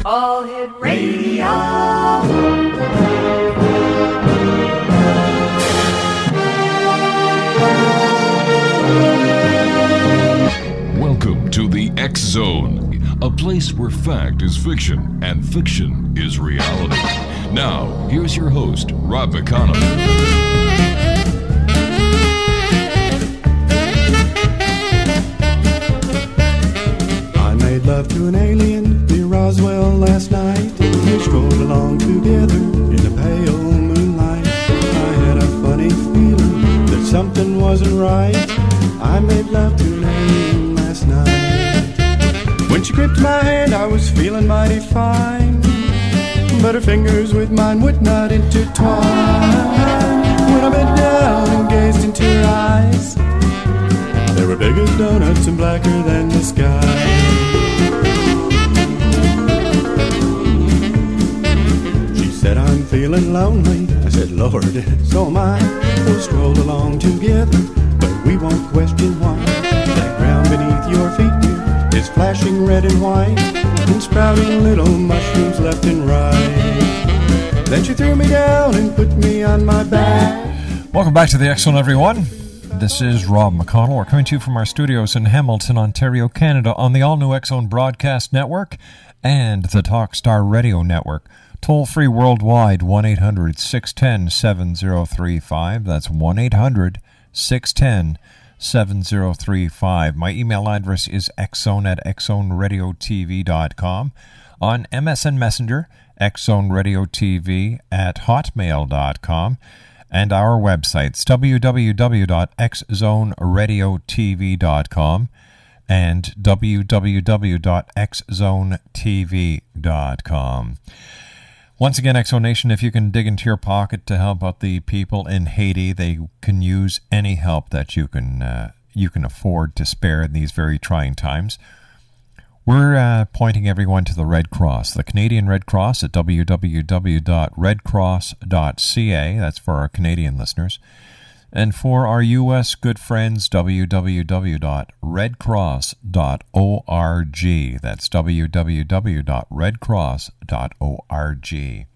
All Hit Radio. Welcome to the X Zone, a place where fact is fiction and fiction is reality. Now, here's your host, Rob McConnell. I made love to an alien near Roswell last night. We strolled along together in the pale moonlight. I had a funny feeling that something wasn't right. I made love to an alien last night. When she gripped my hand, I was feeling mighty fine, but her fingers with mine would not intertwine. When I bent down and gazed into her eyes, they were big as donuts and blacker than the sky. She said, I'm feeling lonely. I said, Lord, so am I. We'll stroll along together, but we won't question why. That ground beneath your feet, dear, is flashing red and white, and sprouting little mushrooms left and right. Then she threw me down and put me on my back. Welcome back to the X Zone, everyone. This is Rob McConnell. We're coming to you from our studios in Hamilton, Ontario, Canada, on the all-new X Zone Broadcast Network and the Talkstar Radio Network. Toll-free worldwide, 1-800-610-7035. That's 1-800-610-7035. My email address is xzone@xzoneradiotv.com. On MSN Messenger, xzoneradiotv@hotmail.com. And our websites, www.xzoneradiotv.com and www.xzonetv.com. Once again, X Zone Nation, if you can dig into your pocket to help out the people in Haiti, they can use any help that you can afford to spare in these very trying times. We're pointing everyone to the Red Cross, the Canadian Red Cross at www.redcross.ca. That's for our Canadian listeners. And for our U.S. good friends, www.redcross.org. That's www.redcross.org.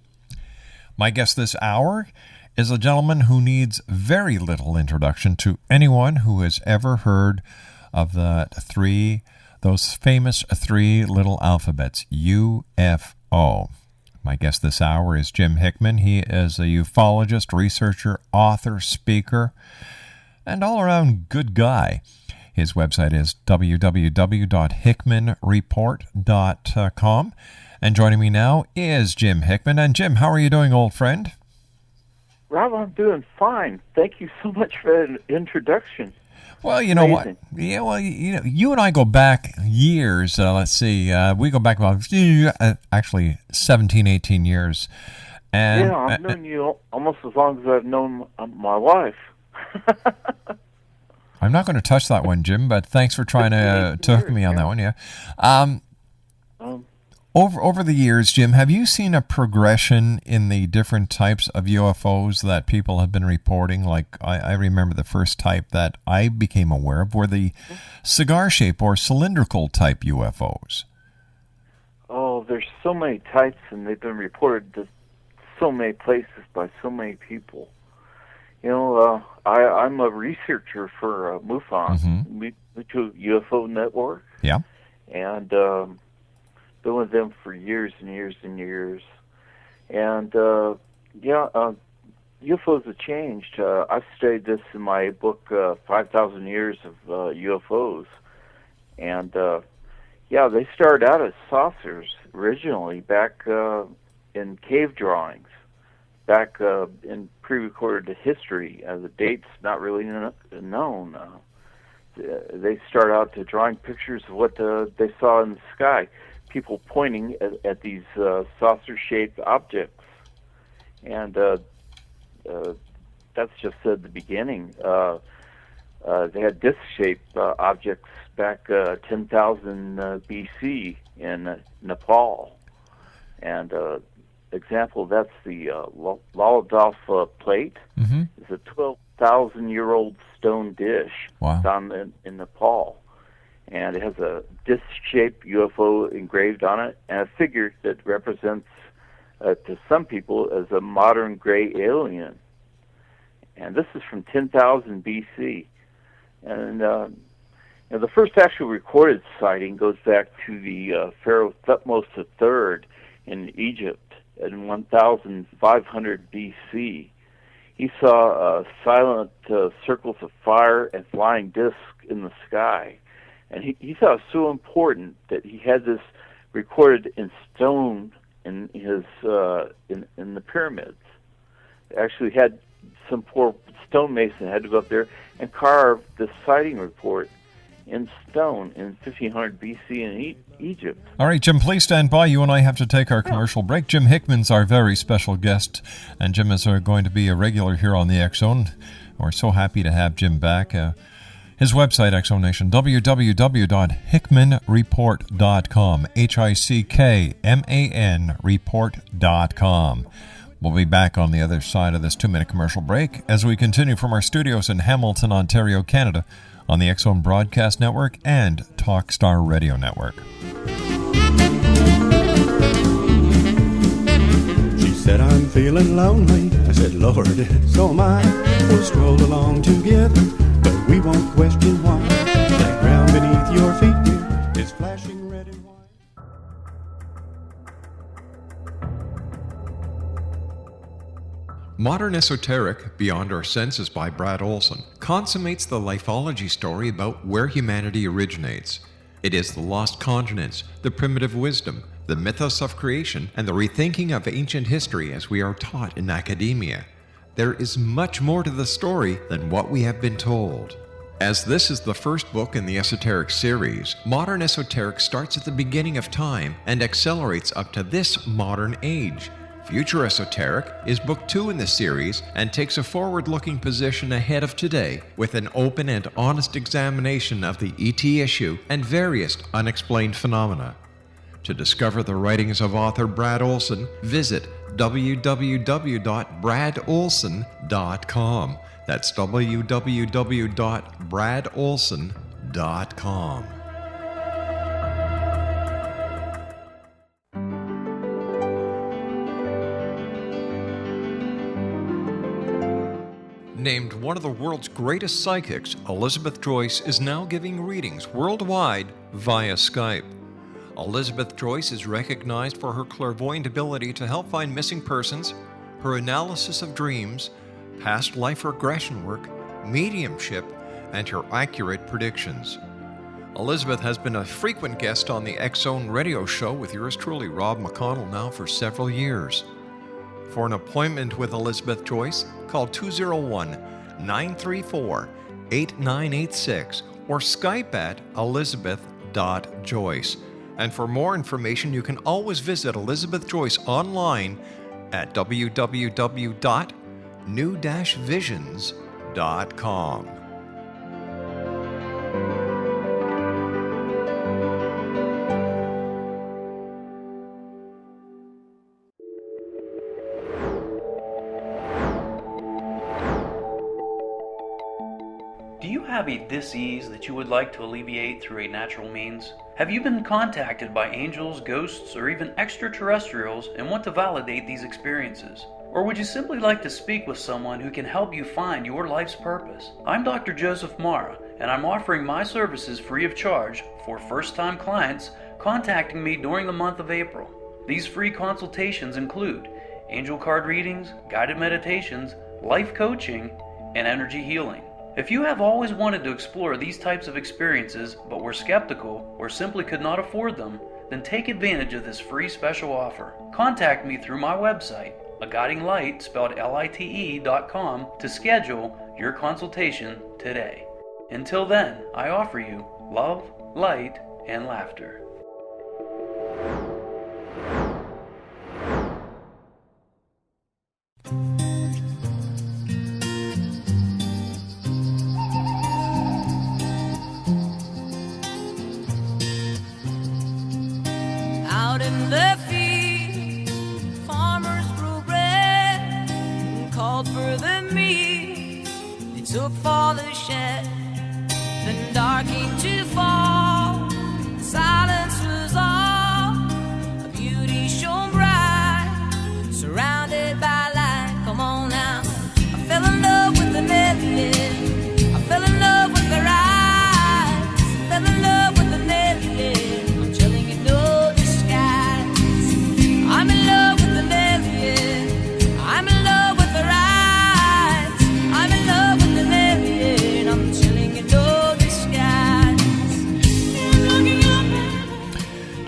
My guest this hour is a gentleman who needs very little introduction to anyone who has ever heard of those famous three little alphabets, UFO. My guest this hour is Jim Hickman. He is a ufologist, researcher, author, speaker, and all-around good guy. His website is www.hickmanreport.com. And joining me now is Jim Hickman. And Jim, how are you doing, old friend? Rob, I'm doing fine. Thank you so much for that introduction. Well, you know what? Yeah, well, you and I go back years. Let's see. We go back about, actually, 17, 18 years. And, yeah, I've known you almost as long as I've known my wife. I'm not going to touch that one, Jim, but thanks for trying to hook me on that one, yeah. Over the years, Jim, have you seen a progression in the different types of UFOs that people have been reporting? Like, I remember the first type that I became aware of were the cigar-shaped or cylindrical type UFOs. Oh, there's so many types, and they've been reported to so many places by so many people. You know, I'm a researcher for MUFON, UFO Network. Yeah. And been with them for years and years and years. And, UFOs have changed. I've studied this in my book, 5,000 Years of UFOs. And, they started out as saucers originally back in cave drawings, back in pre-recorded history. The date's not really known. They start out to drawing pictures of what they saw in the sky. People pointing at these saucer-shaped objects, and that's just at the beginning. They had disc-shaped objects back 10,000 BC in Nepal, and example that's the Lalodolf plate. Mm-hmm. It's a 12,000-year-old stone dish found in Nepal. and it has a disc-shaped UFO engraved on it, and a figure that represents, to some people, as a modern gray alien. And this is from 10,000 BC. And the first actual recorded sighting goes back to the Pharaoh Thutmose III in Egypt in 1,500 BC. He saw silent circles of fire and flying discs in the sky. And he thought it was so important that he had this recorded in stone in his in the pyramids. Actually had some poor stonemason had to go up there and carve the sighting report in stone in 1500 BC in Egypt. All right, Jim, please stand by. You and I have to take our commercial break. Jim Hickman's our very special guest, and Jim is going to be a regular here on the X Zone. We're so happy to have Jim back. His website, X Zone Nation, www.hickmanreport.com, HICKMAN report.com. We'll be back on the other side of this 2-minute commercial break as we continue from our studios in Hamilton, Ontario, Canada, on the X Zone Broadcast Network and Talkstar Radio Network. She said, I'm feeling lonely. I said, Lord, so am I. We'll stroll along together, but we won't question why. That ground beneath your feet, dear, is flashing red and white. Modern Esoteric, Beyond Our Senses by Brad Olson, consummates the lifology story about where humanity originates. It is the lost continents, the primitive wisdom, the mythos of creation, and the rethinking of ancient history as we are taught in academia. There is much more to the story than what we have been told. As this is the first book in the Esoteric series, Modern Esoteric starts at the beginning of time and accelerates up to this modern age. Future Esoteric is book 2 in the series and takes a forward-looking position ahead of today with an open and honest examination of the ET issue and various unexplained phenomena. To discover the writings of author Brad Olson, visit www.bradolson.com. That's www.bradolson.com. Named one of the world's greatest psychics, Elizabeth Joyce is now giving readings worldwide via Skype. Elizabeth Joyce is recognized for her clairvoyant ability to help find missing persons, her analysis of dreams, past life regression work, mediumship, and her accurate predictions. Elizabeth has been a frequent guest on the X Zone radio show with yours truly, Rob McConnell, now for several years. For an appointment with Elizabeth Joyce, call 201-934-8986 or Skype at elizabeth.joyce. And for more information, you can always visit Elizabeth Joyce online at www.new-visions.com. Do you have a dis-ease that you would like to alleviate through a natural means? Have you been contacted by angels, ghosts, or even extraterrestrials and want to validate these experiences? Or would you simply like to speak with someone who can help you find your life's purpose? I'm Dr. Joseph Mara, and I'm offering my services free of charge for first-time clients contacting me during the month of April. These free consultations include angel card readings, guided meditations, life coaching, and energy healing. If you have always wanted to explore these types of experiences but were skeptical or simply could not afford them, then take advantage of this free special offer. Contact me through my website, aguidinglight, spelled LITE.com, to schedule your consultation today. Until then, I offer you love, light, and laughter. Out in the field, farmers grew bread and called for the meat. They took for the shed, then dark came to fall.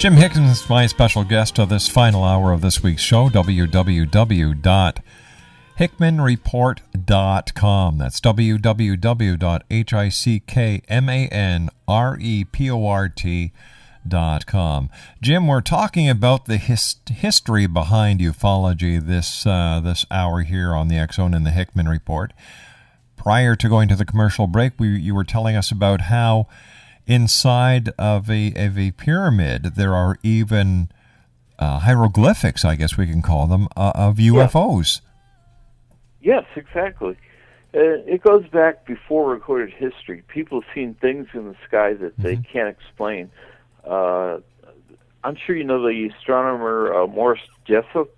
Jim Hickman is my special guest of this final hour of this week's show, www.hickmanreport.com. That's www.hickmanreport.com. Jim, we're talking about the history behind ufology this hour here on the X-Zone and the Hickman Report. Prior to going to the commercial break, you were telling us about how inside of a pyramid there are even hieroglyphics, I guess we can call them, of UFOs. Yes, exactly. It goes back before recorded history. People have seen things in the sky that they can't explain. I'm sure you know the astronomer Morris Jessup.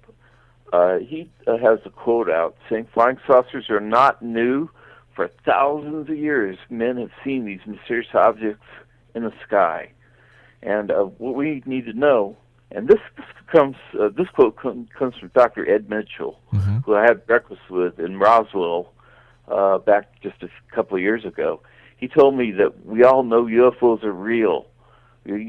He has a quote out saying, "Flying saucers are not new. For thousands of years, men have seen these mysterious objects in the sky." And what we need to know, and this quote comes from Dr. Ed Mitchell, who I had breakfast with in Roswell back just a couple of years ago. He told me that we all know UFOs are real.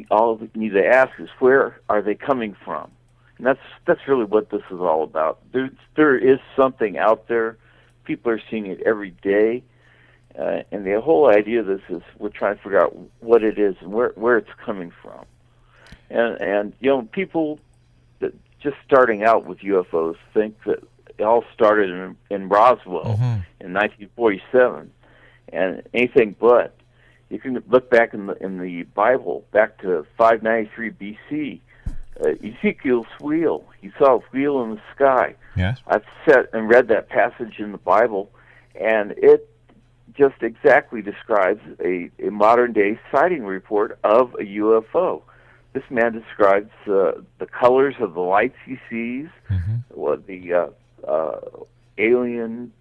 All we need to ask is, where are they coming from? And that's really what this is all about. There is something out there. People are seeing it every day, and the whole idea of this is we're trying to figure out what it is and where it's coming from. And you know, people that just starting out with UFOs think that it all started in Roswell in 1947, and anything but. You can look back in the Bible, back to 593 BC. Ezekiel's wheel. He saw a wheel in the sky. Yes. I've sat and read that passage in the Bible, and it just exactly describes a modern-day sighting report of a UFO. This man describes the colors of the lights he sees, what the alien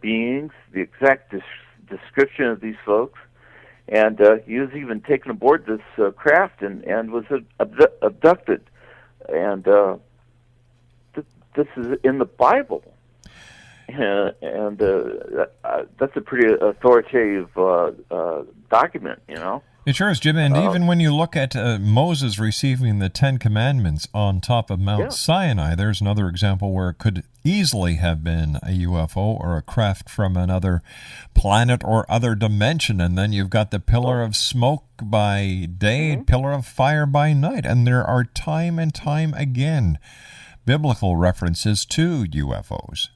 beings, the exact description of these folks. And he was even taken aboard this craft and was abducted. And this is in the Bible. And that's a pretty authoritative document, you know. It sure is, Jim. And even when you look at Moses receiving the Ten Commandments on top of Mount Sinai, there's another example where it could easily have been a UFO or a craft from another planet or other dimension. And then you've got the pillar of smoke by day, pillar of fire by night. And there are time and time again biblical references to UFOs.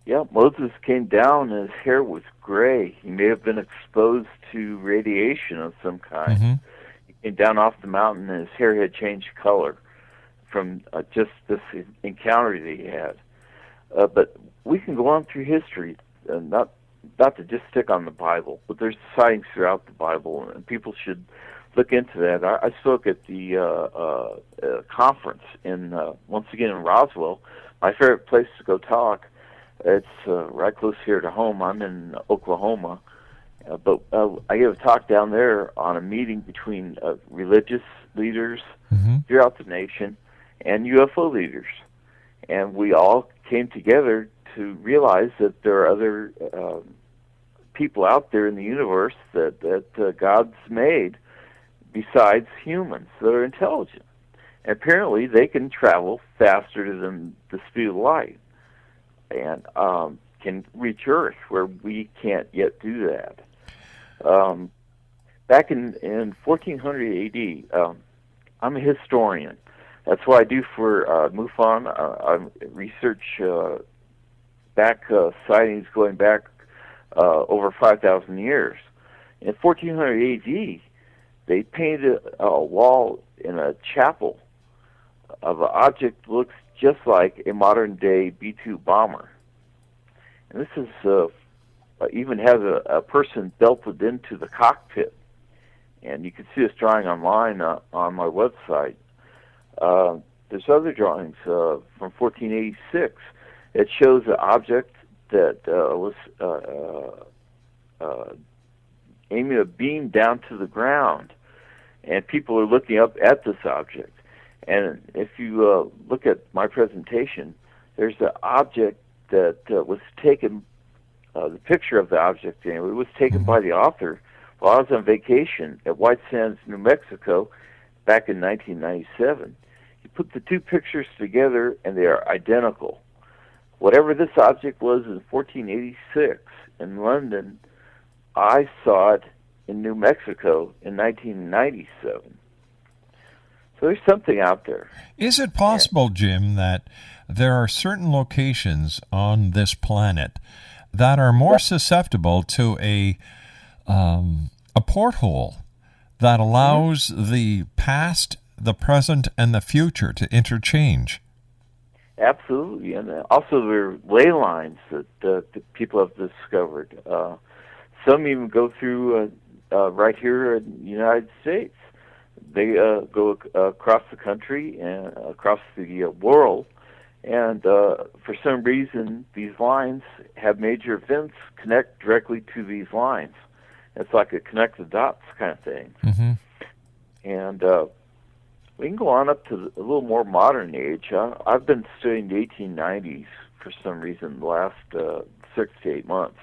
Yeah, Moses came down and his hair was gray. He may have been exposed to radiation of some kind. He came down off the mountain and his hair had changed color from just this encounter that he had. But we can go on through history, not to just stick on the Bible, but there's sightings throughout the Bible, and people should look into that. I spoke at the conference once again in Roswell, my favorite place to go talk. It's right close here to home. I'm in Oklahoma. But I gave a talk down there on a meeting between religious leaders throughout the nation and UFO leaders. And we all came together to realize that there are other people out there in the universe that God's made besides humans that are intelligent. And apparently they can travel faster than the speed of light and can reach Earth where we can't yet do that. Back in 1400 AD, I'm a historian. That's what I do for MUFON. I research sightings going back over 5,000 years. In 1400 AD, they painted a wall in a chapel of an object that looks just like a modern-day B-2 bomber. And this is even has a person belted into the cockpit. And you can see this drawing online on my website. There's other drawings from 1486. It shows an object that was aiming a beam down to the ground, and people are looking up at this object. And if you look at my presentation, there's an object that was taken, the picture of the object was taken by the author while I was on vacation at White Sands, New Mexico, back in 1997. You put the two pictures together, and they are identical. Whatever this object was in 1486 in London, I saw it in New Mexico in 1997. So there's something out there. Is it possible, Jim, that there are certain locations on this planet that are more susceptible to a porthole that allows the past, the present, and the future to interchange? Absolutely, and also there are ley lines that the people have discovered. Some even go through right here in the United States. They go across the country and across the world, and for some reason these lines have major events connect directly to these lines. It's like a connect the dots kind of thing. Mm-hmm. And we can go on up to a little more modern age. I've been studying the 1890s for some reason the last 6 to 8 months.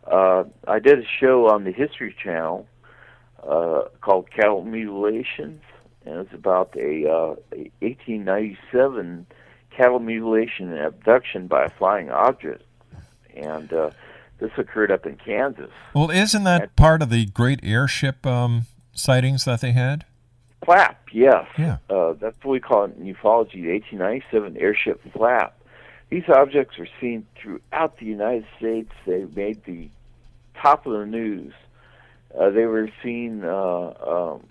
I did a show on the History Channel called Cattle Mutilations, and it's about a 1897 cattle mutilation and abduction by a flying object. And this occurred up in Kansas. Well, isn't that part of the great airship sightings that they had? Flap, yes. Yeah. That's what we call it in ufology, the 1897 airship flap. These objects are seen throughout the United States. They made the top of the news. They were seen across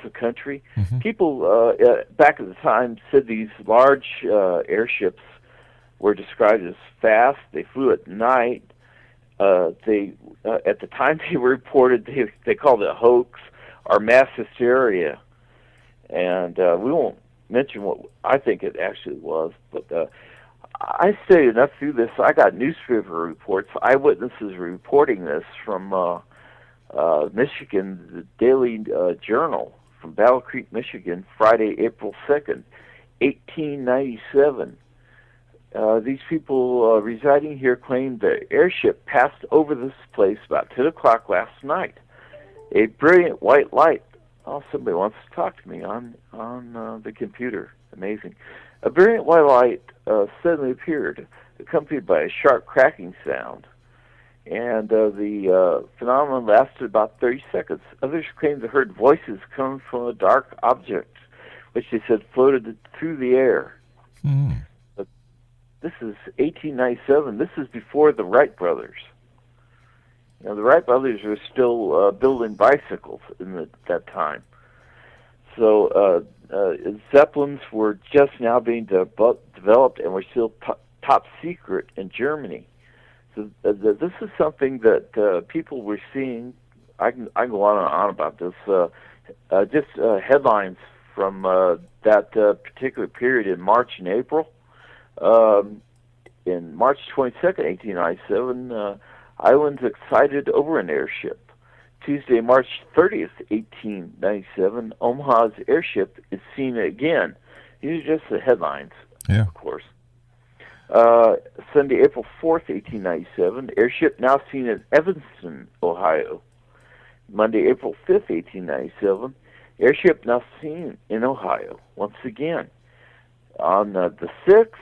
the country. Mm-hmm. People back at the time said these large airships were described as fast. They flew at night. They at the time they were reported, they called it a hoax or mass hysteria. And we won't mention what I think it actually was, but I studied enough through this. I got newspaper reports, eyewitnesses reporting this from Michigan, the Daily Journal from Battle Creek, Michigan, Friday, April 2nd, 1897. These people residing here claimed the airship passed over this place about 10 o'clock last night. A brilliant white light. Oh, somebody wants to talk to me on the computer. Amazing. A brilliant white light suddenly appeared, accompanied by a sharp cracking sound. And the phenomenon lasted about 30 seconds. Others claimed they heard voices coming from a dark object, which they said floated through the air. Mm. But this is 1897. This is before the Wright brothers. You know, the Wright brothers were still building bicycles in that time. So Zeppelins were just now being developed and were still top secret in Germany. So this is something that people were seeing. I can go on and on about this. Just headlines from that particular period in March and April. In March 22nd, 1897, Iowans excited over an airship. Tuesday, March 30th, 1897, Omaha's airship is seen again. These are just the headlines, of course. Sunday, April 4th, 1897, airship now seen in Evanston, Ohio. Monday, April 5th, 1897, airship now seen in Ohio once again. On the 6th,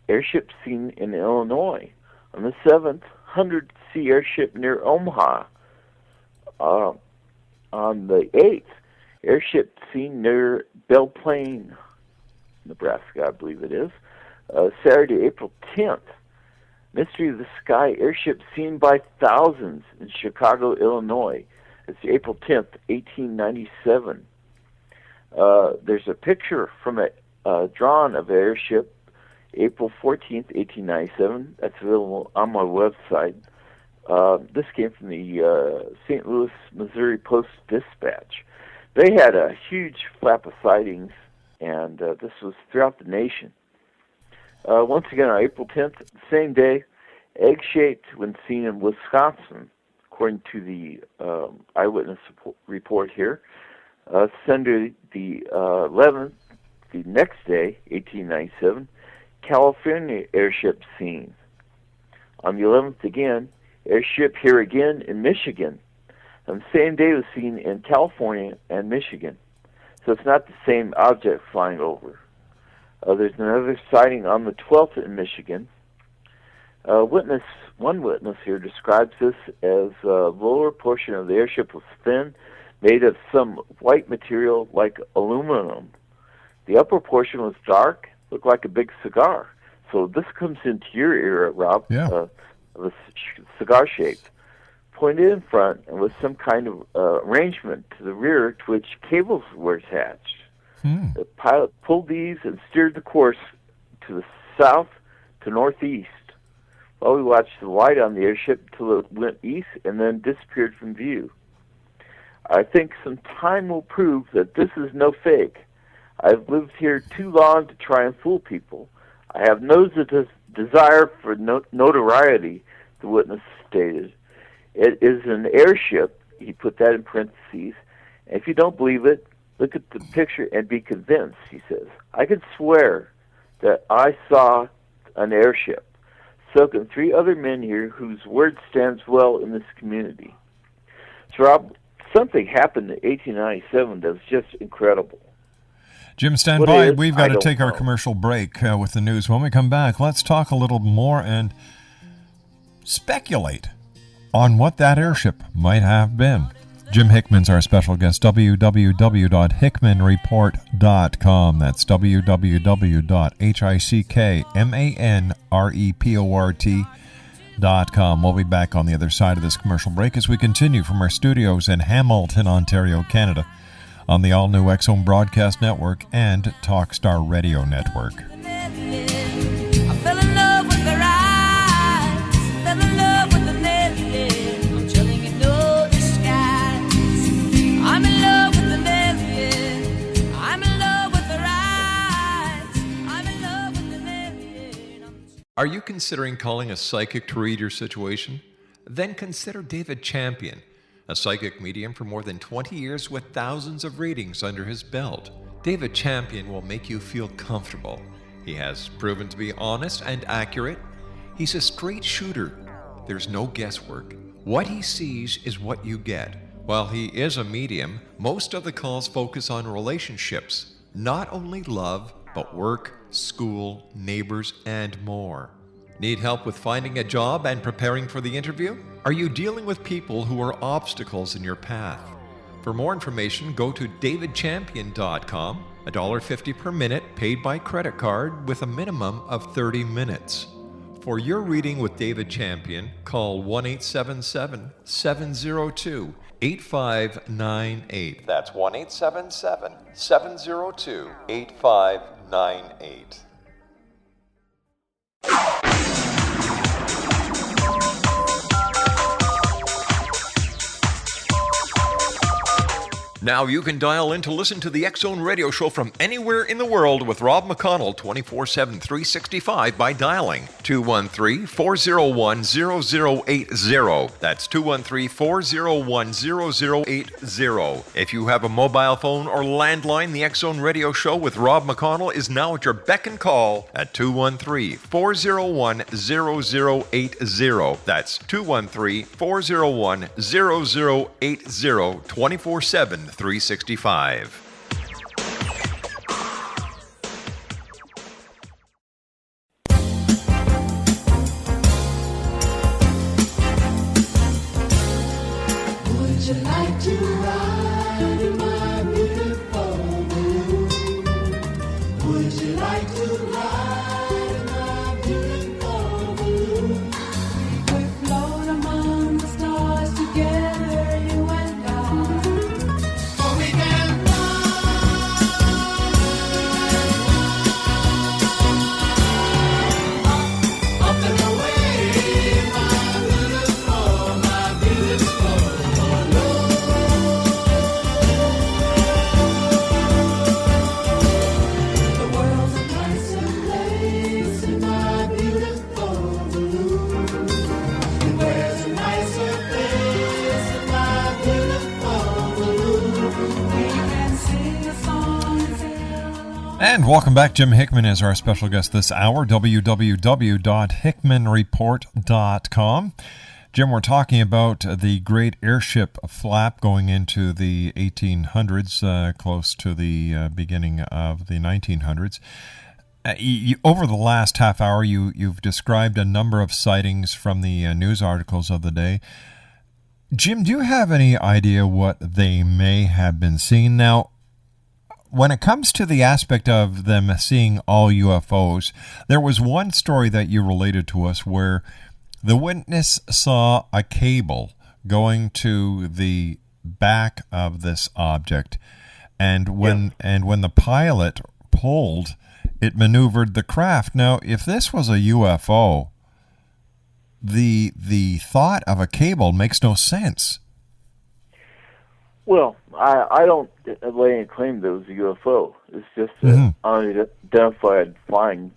airship seen in Illinois. On the 7th, 100 Sea airship near Omaha. On the 8th, airship seen near Belle Plaine, Nebraska, I believe it is. Saturday, April 10th, Mystery of the Sky airship seen by thousands in Chicago, Illinois. It's April 10th, 1897. There's a picture from a drawn of an airship, April 14th, 1897. That's available on my website. This came from the St. Louis, Missouri Post-Dispatch. They had a huge flap of sightings, and this was throughout the nation. Once again, on April 10th, same day, egg-shaped when seen in Wisconsin, according to the eyewitness report here. Sunday, the 11th, the next day, 1897, California airship seen. On the 11th again, airship here again in Michigan. On the same day, it was seen in California and Michigan. So it's not the same object flying over. There's another sighting on the 12th in Michigan. One witness here describes this as the lower portion of the airship was thin, made of some white material like aluminum. The upper portion was dark, looked like a big cigar. So this comes into your ear, Rob, of a cigar shape, pointed in front and with some kind of arrangement to the rear to which cables were attached. The pilot pulled these and steered the course to the south to northeast. Well, we watched the light on the airship till it went east and then disappeared from view. I think some time will prove that this is no fake. I've lived here too long to try and fool people. I have no desire for notoriety, the witness stated. It is an airship, he put that in parentheses. And if you don't believe it, look at the picture and be convinced, he says. I could swear that I saw an airship. So can 3 other men here whose word stands well in this community. So, Rob, something happened in 1897 that was just incredible. Jim, stand by. We've got to take our commercial break with the news. When we come back, let's talk a little more and speculate on what that airship might have been. Jim Hickman's our special guest, www.hickmanreport.com. That's www.hickmanreport.com. We'll be back on the other side of this commercial break as we continue from our studios in Hamilton, Ontario, Canada, on the all-new X-Zone Broadcast Network and Talkstar Radio Network. I fell in love with their eyes, fell in love with the alien. I'm telling you, no disguise. I'm in love with the alien. I'm in love with their eyes. I'm in love with the alien. Are you considering calling a psychic to read your situation? Then consider David Champion, a psychic medium for more than 20 years with thousands of readings under his belt. David Champion will make you feel comfortable. He has proven to be honest and accurate. He's a straight shooter. There's no guesswork. What he sees is what you get. While he is a medium, most of the calls focus on relationships, not only love, but work, school, neighbors, and more. Need help with finding a job and preparing for the interview? Are you dealing with people who are obstacles in your path? For more information, go to davidchampion.com, $1.50 per minute paid by credit card with a minimum of 30 minutes. For your reading with David Champion, call 1-877-702-8598. That's 1-877-702-8598. Now you can dial in to listen to the X-Zone Radio Show from anywhere in the world with Rob McConnell 24/7, 365 by dialing 213-401-0080. That's 213-401-0080. If you have a mobile phone or landline, the X-Zone Radio Show with Rob McConnell is now at your beck and call at 213-401-0080. That's 213-401-0080, 24/7, 365. Would you like to ride in my beautiful balloon? Would you like to ride in my beautiful balloon? We float among the stars together, you and I. For we can fly up and away, my beautiful balloon. The world's a nicer place in my beautiful balloon. And where's a nicer place in my beautiful balloon? We can sing a song and sail along. And welcome back. Jim Hickman is our special guest this hour, www.hickmanreport.com. Jim, we're talking about the great airship flap going into the 1800s, close to the beginning of the 1900s. Over the last half hour, you've described a number of sightings from the news articles of the day. Jim, do you have any idea what they may have been seeing? Now, when it comes to the aspect of them seeing all UFOs, there was one story that you related to us where the witness saw a cable going to the back of this object, and when the pilot pulled, it maneuvered the craft. Now, if this was a UFO, the thought of a cable makes no sense. Well, I don't lay any claim that it was a UFO. It's just an unidentified flying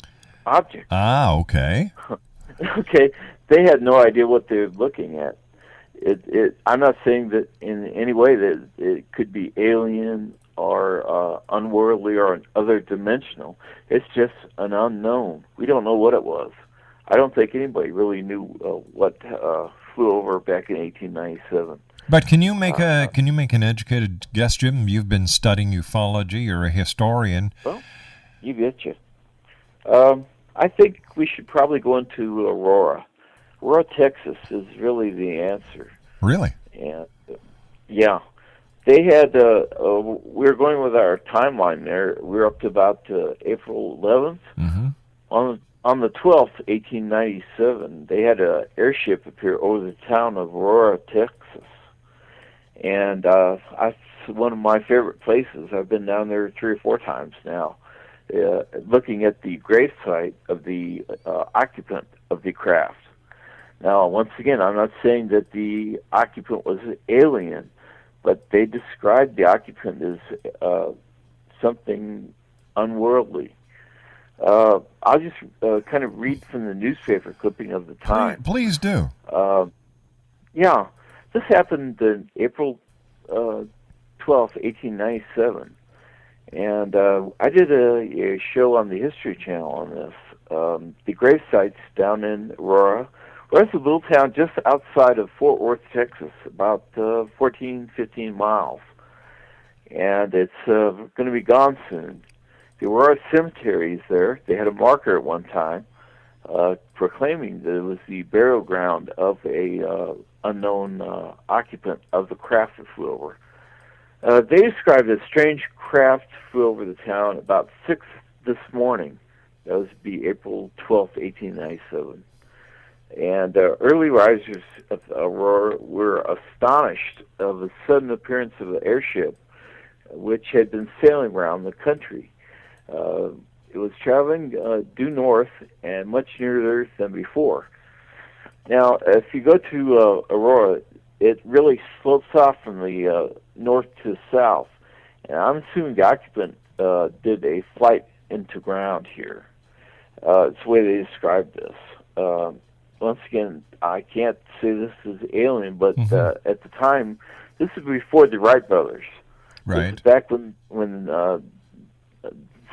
object. Ah, okay. Okay, they had no idea what they were looking at. I'm not saying that in any way that it could be alien or unworldly or other dimensional. It's just an unknown. We don't know what it was. I don't think anybody really knew what flew over back in 1897. But can you make an educated guess, Jim? You've been studying ufology. You're a historian. Well, you betcha. I think we should probably go into Aurora. Aurora, Texas is really the answer. Really? And yeah, they had. We were going with our timeline there. We were up to about April 11th. Mm-hmm. On the 12th, 1897, they had an airship appear over the town of Aurora, Texas. And that's one of my favorite places. I've been down there 3 or 4 times now, looking at the gravesite of the occupant of the craft. Now, once again, I'm not saying that the occupant was an alien, but they described the occupant as something unworldly. I'll just kind of read from the newspaper clipping of the time. Please do. Yeah. This happened on April 12th, 1897, and I did a show on the History Channel on this. The grave site's down in Aurora. Aurora's a little town just outside of Fort Worth, Texas, about 14, 15 miles, and it's going to be gone soon. The Aurora Cemetery is there. They had a marker at one time proclaiming that it was the burial ground of a unknown occupant of the craft that flew over. They described a strange craft flew over the town about 6 this morning. That was be April 12th, 1897. And early risers of Aurora were astonished of the sudden appearance of an airship which had been sailing around the country. It was traveling due north and much nearer than before. Now, if you go to Aurora, it really slopes off from the north to south. And I'm assuming the occupant did a flight into ground here. It's the way they described this. Once again, I can't say this is alien, but at the time, this is before the Wright brothers. Right. This is back when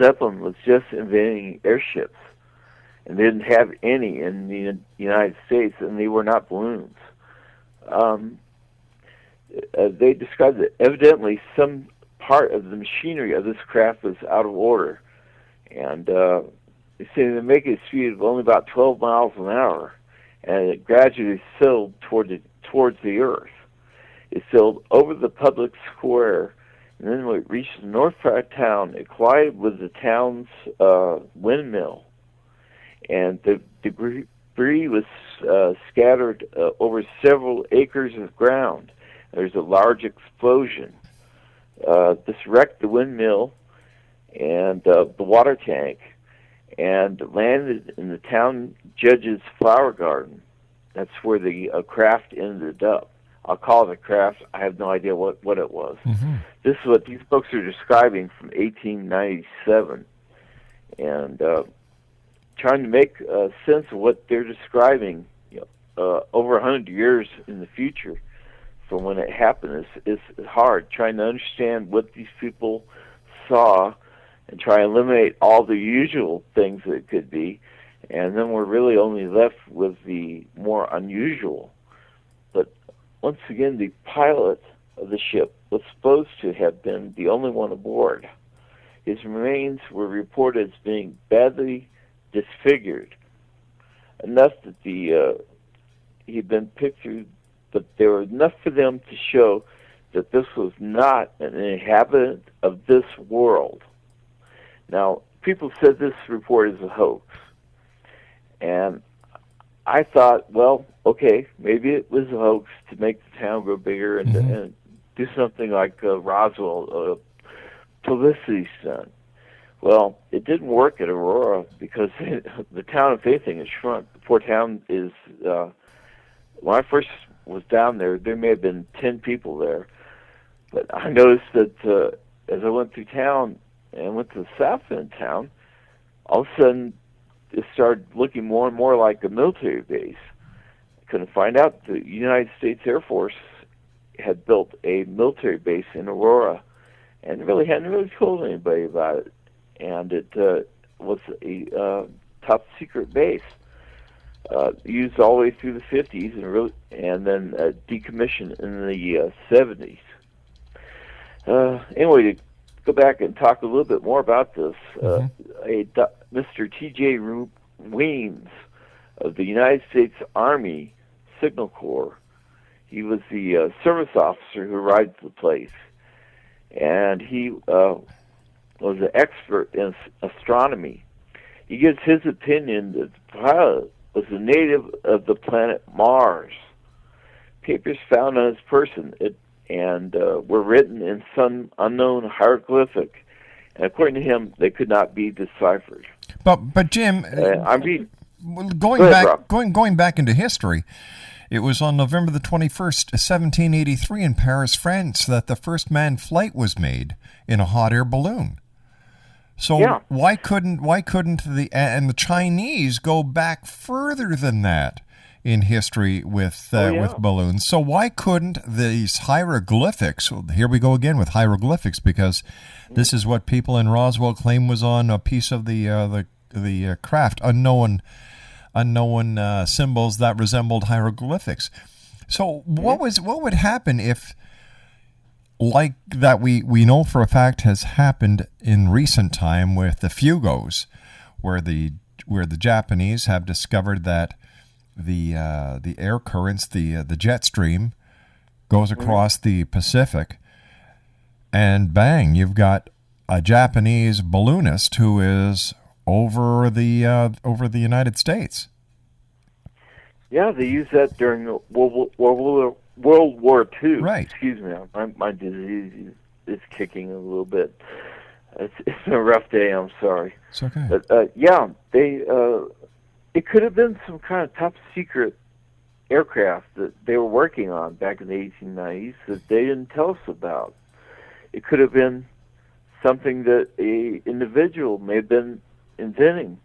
Zeppelin was just inventing airships, and they didn't have any in the United States, and they were not balloons. They described that evidently some part of the machinery of this craft was out of order, and they say they make a speed of only about 12 miles an hour, and it gradually sailed towards the earth. It sailed over the public square, and then when it reached the north part of town, it collided with the town's windmill. And the debris was scattered over several acres of ground. There's a large explosion. This wrecked the windmill and the water tank and landed in the town judge's flower garden. That's where the craft ended up. I'll call it a craft. I have no idea what it was. Mm-hmm. This is what these books are describing from 1897. And trying to make sense of what they're describing over 100 years in the future from when it happened is hard. Trying to understand what these people saw and try and eliminate all the usual things that it could be. And then we're really only left with the more unusual. once again, the pilot of the ship was supposed to have been the only one aboard. His remains were reported as being badly disfigured, enough that he'd been pictured, but there were enough for them to show that this was not an inhabitant of this world. Now, people said this report is a hoax, and I thought, well, okay, maybe it was a hoax to make the town grow bigger and do something like Roswell, publicity stunt. Well, it didn't work at Aurora because the town, if anything, has shrunk. The poor town is, when I first was down there may have been 10 people there. But I noticed that as I went through town and went to the south end of town, all of a sudden it started looking more and more like a military base. I couldn't find out the United States Air Force had built a military base in Aurora and really hadn't really told anybody about it. And it was a top secret base used all the way through the 50s and then decommissioned in the 70s. Anyway, to go back and talk a little bit more about this, Mr. T.J. Weems of the United States Army Signal Corps, he was the service officer who arrived at the place, and he was an expert in astronomy. He gives his opinion that the pilot was a native of the planet Mars. Papers found on his person and were written in some unknown hieroglyphic, and according to him, they could not be deciphered. But Jim, going back into history, it was on November the 21st, 1783, in Paris, France, that the first manned flight was made in a hot air balloon. So why couldn't the Chinese go back further than that in history with balloons? So why couldn't these hieroglyphics? Here we go again with hieroglyphics, because this is what people in Roswell claim was on a piece of the craft, unknown symbols that resembled hieroglyphics. So what would happen if, like that we know for a fact has happened in recent time with the Fugos, where the Japanese have discovered that the air currents, the jet stream, goes across the Pacific, and bang, you've got a Japanese balloonist who is over the United States. Yeah, they used that during World War II. Right. Excuse me, my disease is kicking a little bit. It's been a rough day. I'm sorry. It's okay. But it could have been some kind of top secret aircraft that they were working on back in the 1890s that they didn't tell us about. It could have been something that a individual may have been inventing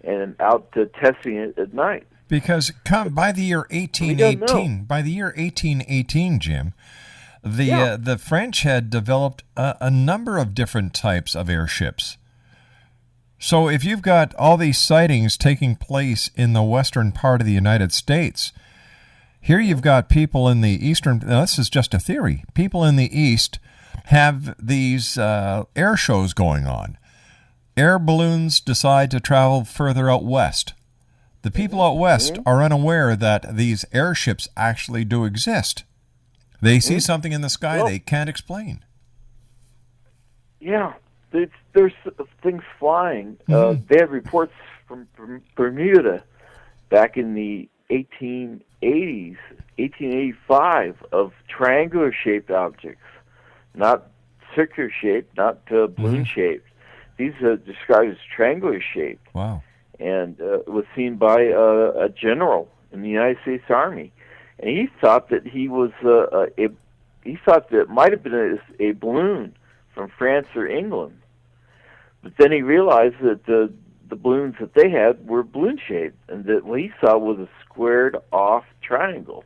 and out testing it at night. Because by the year 1818, Jim, the French had developed a number of different types of airships. So if you've got all these sightings taking place in the western part of the United States, here you've got people in the eastern, now this is just a theory, people in the east have these air shows going on. Air balloons decide to travel further out west. The people out west are unaware that these airships actually do exist. They see something in the sky they can't explain. Yeah, there's things flying. They had reports from Bermuda back in the 1880s, 1885, of triangular-shaped objects, not circular-shaped, not balloon-shaped. These are described as triangular-shaped. Wow. And it was seen by a general in the United States Army. And he thought that he thought that it might have been a balloon from France or England. But then he realized that the balloons that they had were balloon-shaped, and that what he saw was a squared-off triangle.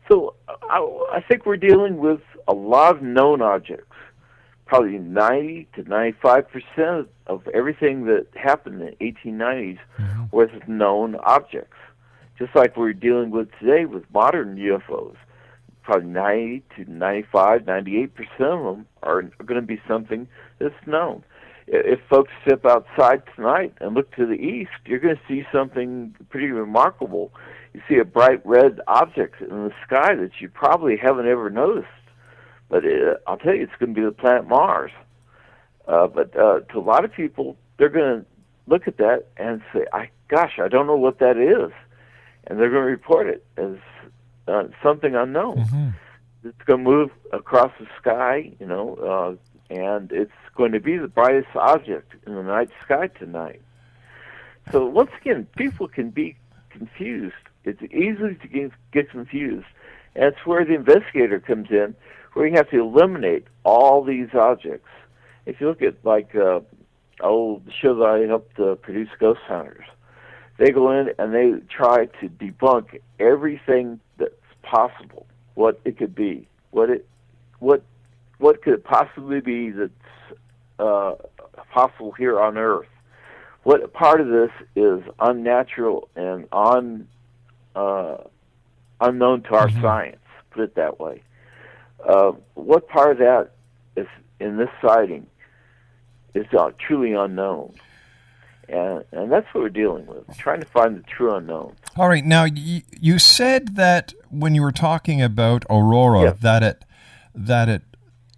So I think we're dealing with a lot of known objects. Probably 90 to 95% of everything that happened in the 1890s was known objects. Just like we're dealing with today with modern UFOs. probably 90 to 95, 98% of them are going to be something that's known. If folks step outside tonight and look to the east, you're going to see something pretty remarkable. You see a bright red object in the sky that you probably haven't ever noticed. But I'll tell you, it's going to be the planet Mars. But to a lot of people, they're going to look at that and say, gosh, I don't know what that is. And they're going to report it as something unknown. Mm-hmm. It's going to move across the sky, and it's going to be the brightest object in the night sky tonight. So once again, people can be confused. It's easy to get confused. And it's where the investigator comes in, where you have to eliminate all these objects. If you look at, the show that I helped produce, Ghost Hunters, they go in and they try to debunk everything that's possible, what it could be, what could it possibly be that's possible here on Earth. What part of this is unnatural and unknown to our science, put it that way. What part of that is in this sighting is truly unknown. And that's what we're dealing with, trying to find the true unknown. All right. Now, you said that when you were talking about Aurora,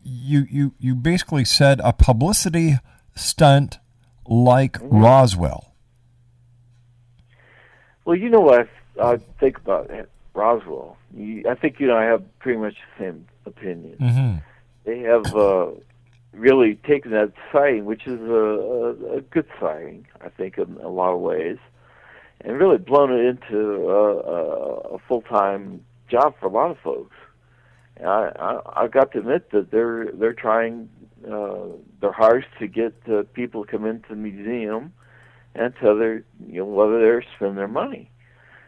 you basically said a publicity stunt like Roswell. Well, you know what I think about Roswell. I think you and I have pretty much the same opinion. Mm-hmm. They have really taken that sighting, which is a good sighting, I think, in a lot of ways, and really blown it into a full-time job for a lot of folks. And I got to admit that they're trying their hardest to get people to come into the museum and tell whether they're spending their money,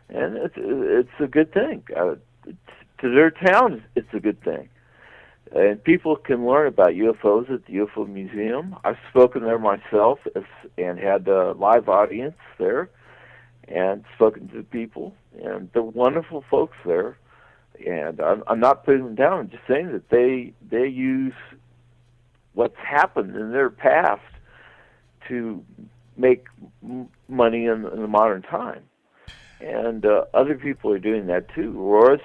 and it's a good thing. To their town, it's a good thing. And people can learn about UFOs at the UFO Museum. I've spoken there myself and had a live audience there and spoken to people. And they're wonderful folks there. And I'm not putting them down. I'm just saying that they use what's happened in their past to make money in the modern time. And other people are doing that too. Aurora's,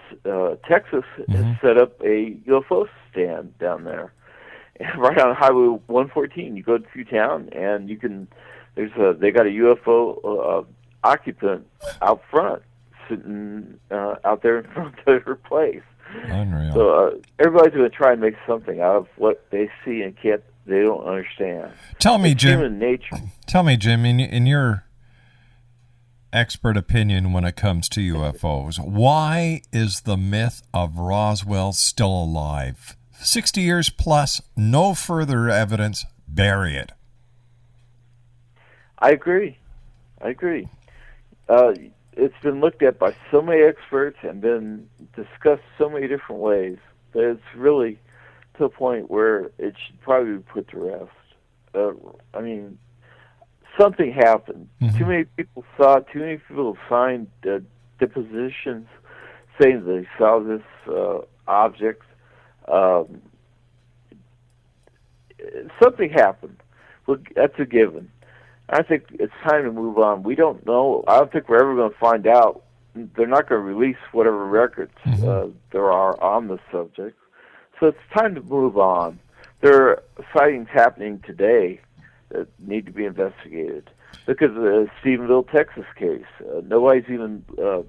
Texas has set up a UFO stand down there, right on Highway 114. You go through town, and you can. They got a UFO occupant out front, sitting out there in front of their place. Unreal. So everybody's going to try and make something out of what they see and they don't understand. Tell me, Jim. Human nature. Tell me, Jim, in your expert opinion when it comes to UFOs, why is the myth of Roswell still alive? 60 years plus, no further evidence, bury it. I agree. It's been looked at by so many experts and been discussed so many different ways that it's really to a point where it should probably be put to rest. Something happened. Mm-hmm. Too many people saw it. Too many people signed depositions saying they saw this object. Something happened. Well, that's a given. I think it's time to move on. We don't know. I don't think we're ever going to find out. They're not going to release whatever records there are on the subject. So it's time to move on. There are sightings happening today that need to be investigated. Look at the Stephenville, Texas case. Nobody's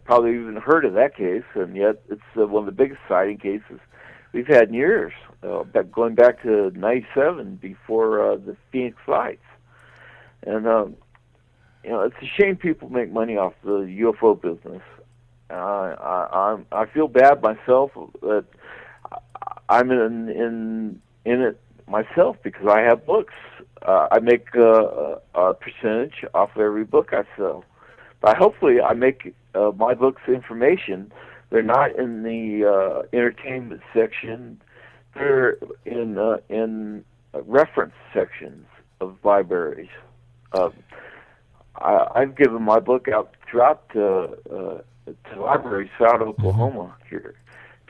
probably even heard of that case, and yet it's one of the biggest sighting cases we've had in years, going back to '97 before the Phoenix Lights. And it's a shame people make money off the UFO business. I feel bad myself that I'm in it myself because I have books. I make a percentage off of every book I sell. But hopefully I make my books information. They're not in the entertainment section. They're in reference sections of libraries. I've given my book out throughout to libraries throughout Oklahoma here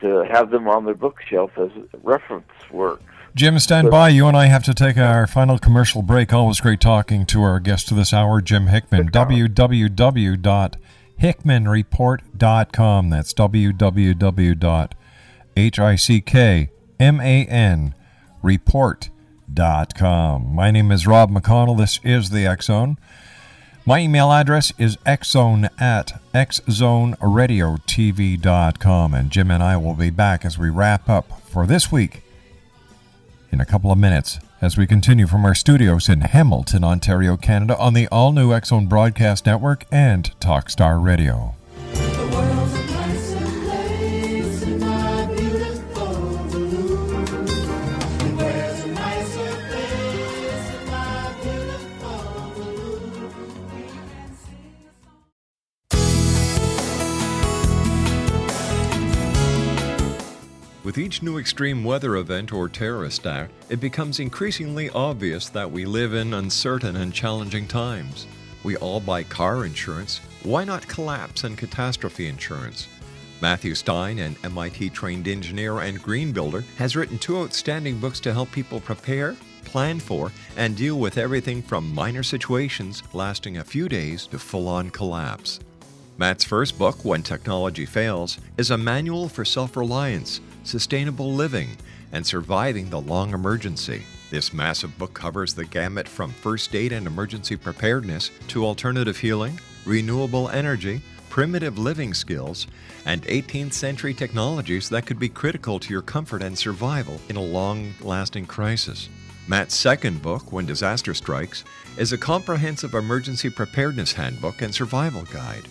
to have them on their bookshelf as reference works. Jim, stand by. You and I have to take our final commercial break. Always great talking to our guest of this hour, Jim Hickman. www.hickmanreport.com. That's www.hickmanreport.com. My name is Rob McConnell. This is the X Zone. My email address is xzone@xzoneradiotv.com. And Jim and I will be back as we wrap up for this week in a couple of minutes as we continue from our studios in Hamilton, Ontario, Canada on the all-new X Zone Broadcast Network and Talkstar Radio. The world's a nicer place in my beautiful balloon. And where's a nicer place in my beautiful balloon? We can sing a song. With each new extreme weather event or terrorist act, it becomes increasingly obvious that we live in uncertain and challenging times. We all buy car insurance. Why not collapse and catastrophe insurance? Matthew Stein, an MIT-trained engineer and green builder, has written 2 outstanding books to help people prepare, plan for, and deal with everything from minor situations lasting a few days to full-on collapse. Matt's first book, When Technology Fails, is a manual for self-reliance, sustainable living, and surviving the long emergency. This massive book covers the gamut from first aid and emergency preparedness to alternative healing, renewable energy, primitive living skills, and 18th century technologies that could be critical to your comfort and survival in a long-lasting crisis. Matt's second book, When Disaster Strikes, is a comprehensive emergency preparedness handbook and survival guide.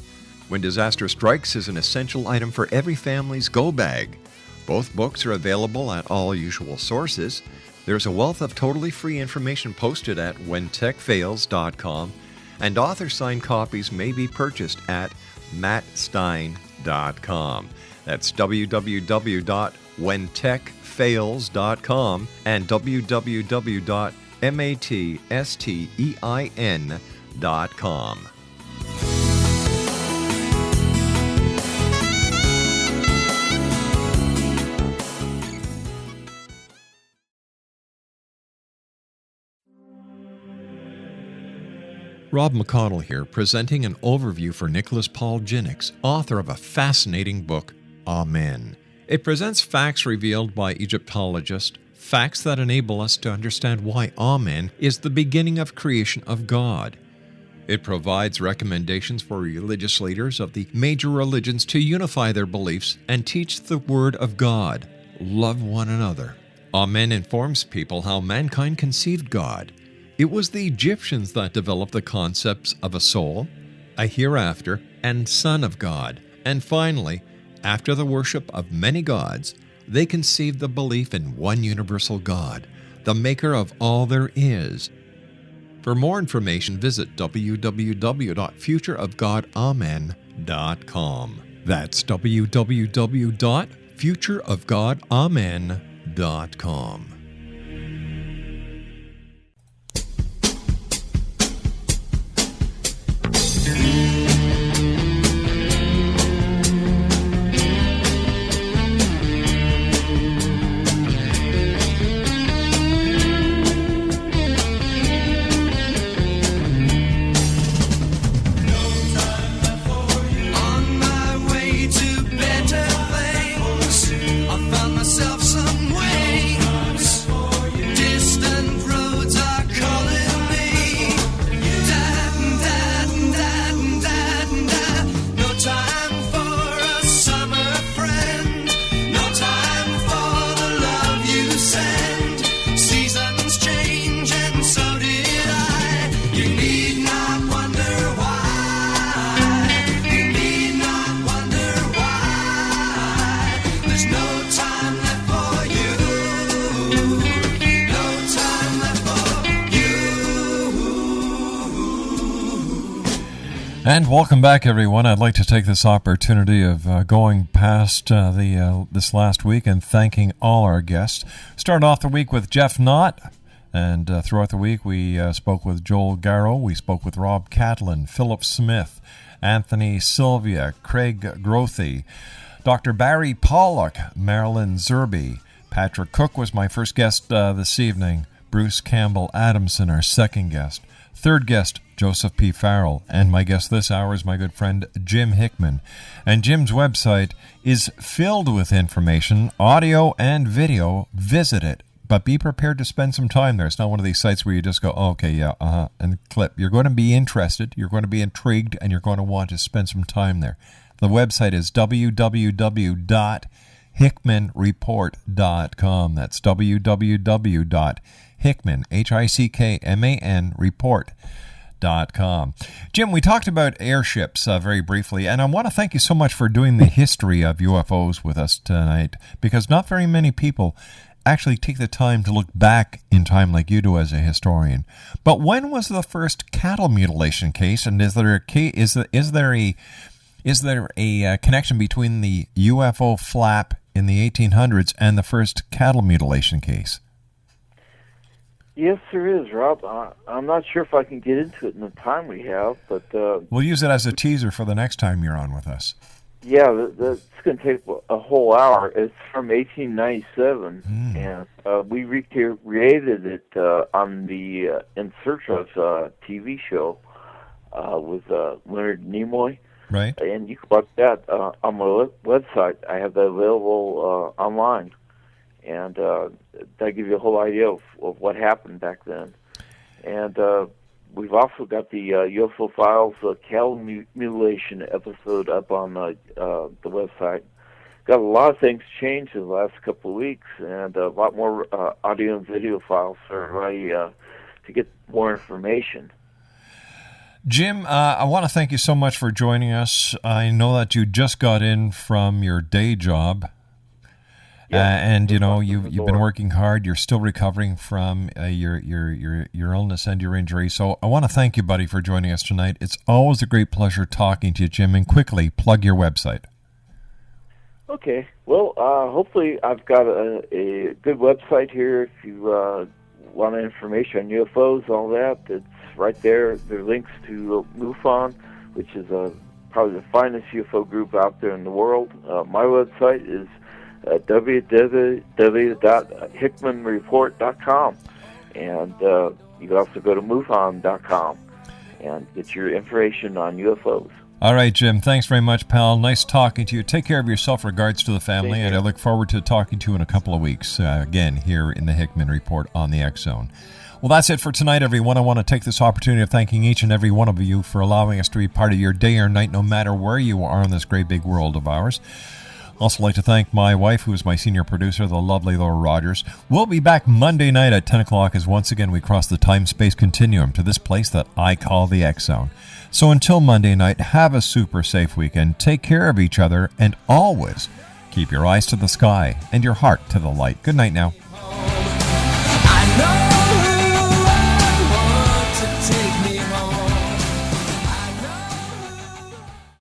When Disaster Strikes is an essential item for every family's go bag. Both books are available at all usual sources. There's a wealth of totally free information posted at whentechfails.com, and author-signed copies may be purchased at mattstein.com. That's www.whentechfails.com and www.mattstein.com. Rob McConnell here, presenting an overview for Nicholas Paul Jennings, author of a fascinating book, Amen. It presents facts revealed by Egyptologists, facts that enable us to understand why Amen is the beginning of creation of God. It provides recommendations for religious leaders of the major religions to unify their beliefs and teach the Word of God. Love one another. Amen informs people how mankind conceived God. It was the Egyptians that developed the concepts of a soul, a hereafter, and Son of God. And finally, after the worship of many gods, they conceived the belief in one universal God, the maker of all there is. For more information, visit www.futureofgodamen.com. That's www.futureofgodamen.com. And welcome back, everyone. I'd like to take this opportunity of going past this last week and thanking all our guests. Start off the week with Jeff Knott, and throughout the week we spoke with Joel Garrow, we spoke with Rob Catlin, Philip Smith, Anthony Sylvia, Craig Grothy, Dr. Barry Pollock, Marilyn Zerby. Patrick Cook was my first guest this evening. Bruce Campbell Adamson, our second guest. Third guest, Joseph P. Farrell. And my guest this hour is my good friend, Jim Hickman. And Jim's website is filled with information, audio and video. Visit it. But be prepared to spend some time there. It's not one of these sites where you just go, oh, okay, yeah, and clip. You're going to be interested, you're going to be intrigued, and you're going to want to spend some time there. The website is www.hickmanreport.com. That's www.hickman, HICKMAN, report.com. Jim, we talked about airships very briefly, and I want to thank you so much for doing the history of UFOs with us tonight, because not very many people actually take the time to look back in time like you do as a historian. But when was the first cattle mutilation case, and is there a connection between the UFO flap in the 1800s and the first cattle mutilation case? Yes, there is, Rob. I'm not sure if I can get into it in the time we have, but... we'll use it as a teaser for the next time you're on with us. Yeah, it's going to take a whole hour. It's from 1897, and we recreated it on the In Search of TV show with Leonard Nimoy. Right. And you can watch that on my website. I have that available online. And that gives you a whole idea of what happened back then. And we've also got the UFO Files cattle mutilation episode up on the website. Got a lot of things changed in the last couple of weeks, and a lot more audio and video files are ready to get more information. Jim, I want to thank you so much for joining us. I know that you just got in from your day job. And you know you've been working hard. You're still recovering from your illness and your injury. So I want to thank you, buddy, for joining us tonight. It's always a great pleasure talking to you, Jim. And quickly plug your website. Okay. Well, hopefully I've got a good website here. If you want information on UFOs, all that, it's right there. There are links to MUFON, which is probably the finest UFO group out there in the world. My website is www.hickmanreport.com, and you can also go to MUFON.com and get your information on UFOs. All right, Jim, thanks very much, pal. Nice talking to you. Take care of yourself. Regards to the family, and I look forward to talking to you in a couple of weeks, again, here in the Hickman Report on the X-Zone. Well, that's it for tonight, everyone. I want to take this opportunity of thanking each and every one of you for allowing us to be part of your day or night, no matter where you are in this great big world of ours. Also like to thank my wife, who is my senior producer, the lovely Laura Rogers. We'll be back Monday night at 10 o'clock as once again we cross the time-space continuum to this place that I call the X-Zone. So until Monday night, have a super safe weekend, take care of each other, and always keep your eyes to the sky and your heart to the light. Good night now. I know